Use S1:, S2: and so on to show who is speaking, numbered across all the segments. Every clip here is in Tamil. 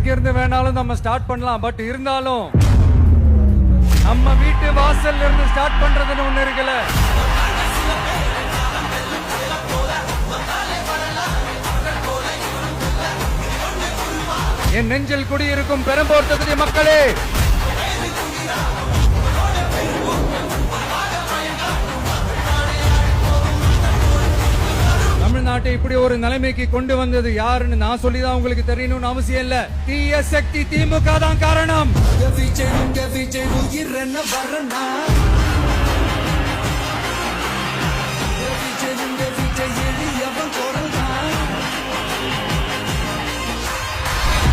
S1: எங்க இருந்து வேணாலும் நம்ம ஸ்டார்ட் பண்ணலாம். பட் இருந்தாலும் நம்ம வீட்டு வாசல்ல இருந்து ஸ்டார்ட் பண்றதுன்னு ஒண்ணு இருக்குல்ல. என் நெஞ்சில் குடியிருக்கும் பெரம்பூர் தொகுதி மக்களே, தமிழ்நாட்டை இப்படி ஒரு நிலைமைக்கு கொண்டு வந்தது யாருன்னு நான் சொல்லிதான் உங்களுக்கு தெரியணும்னு அவசியம் இல்ல. தீய சக்தி திமுக தான் காரணம்.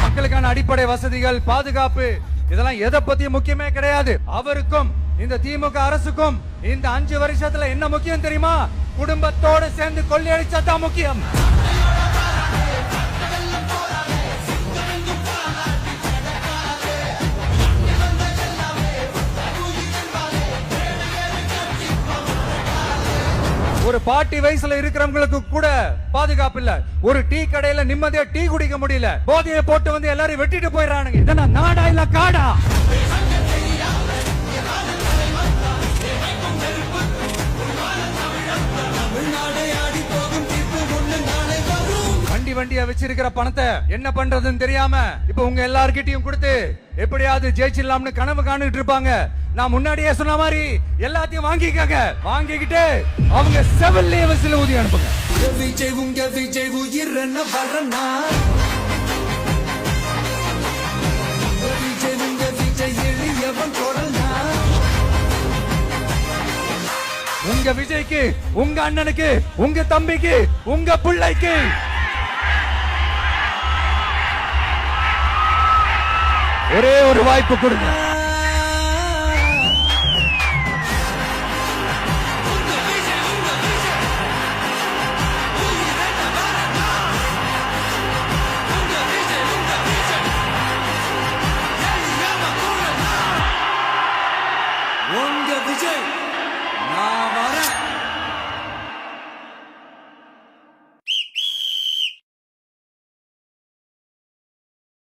S1: மக்களுக்கான அடிப்படை வசதிகள், பாதுகாப்பு, இதெல்லாம் எதை பத்தியும் முக்கியமே கிடையாது. அவருக்கும் இந்த திமுக அரசுக்கும் இந்த 5 வருஷத்துல என்ன முக்கியம் தெரியுமா? குடும்பத்தோடு சேர்ந்து கொள்ளையடிச்சா முக்கியம். ஒரு பாட்டி வயசுல இருக்கிறவங்களுக்கு கூட பாதுகாப்பு இல்ல. ஒரு டீ கடையில நிம்மதியா டீ குடிக்க முடியல. போதையை போட்டு வந்து எல்லாரும் வெட்டிட்டு போயிடறானுங்க. இதெல்லாம் நாடா இல்ல காடா? வண்டியா வச்சிருக்கிற பணத்தை என்ன பண்றதுன்னு தெரியாம இப்ப உங்க எல்லார்கிட்டயும் கொடுத்து எப்படியாவது ஜெயிச்சிடலாம்னு கனவு காணிட்டு இருப்பாங்க. நான் முன்னாடியே சொன்ன மாதிரி எல்லாத்தையும் வாங்கிக்கங்க. வாங்கிக்கிட்டு அவங்க செவல்லே வசில ஊதி அனுப்புங்க. விஜய் உங்க விஜய் உயிர் என்ன வரனா? விஜய் உங்க விஜய் எளியவன் கொடனா? உங்க விஜய்க்கு, உங்க அண்ணனுக்கு, உங்க தம்பிக்கு, உங்க பிள்ளைக்கு ஒரே ஒரு வாய்ப்பு கொடுங்க.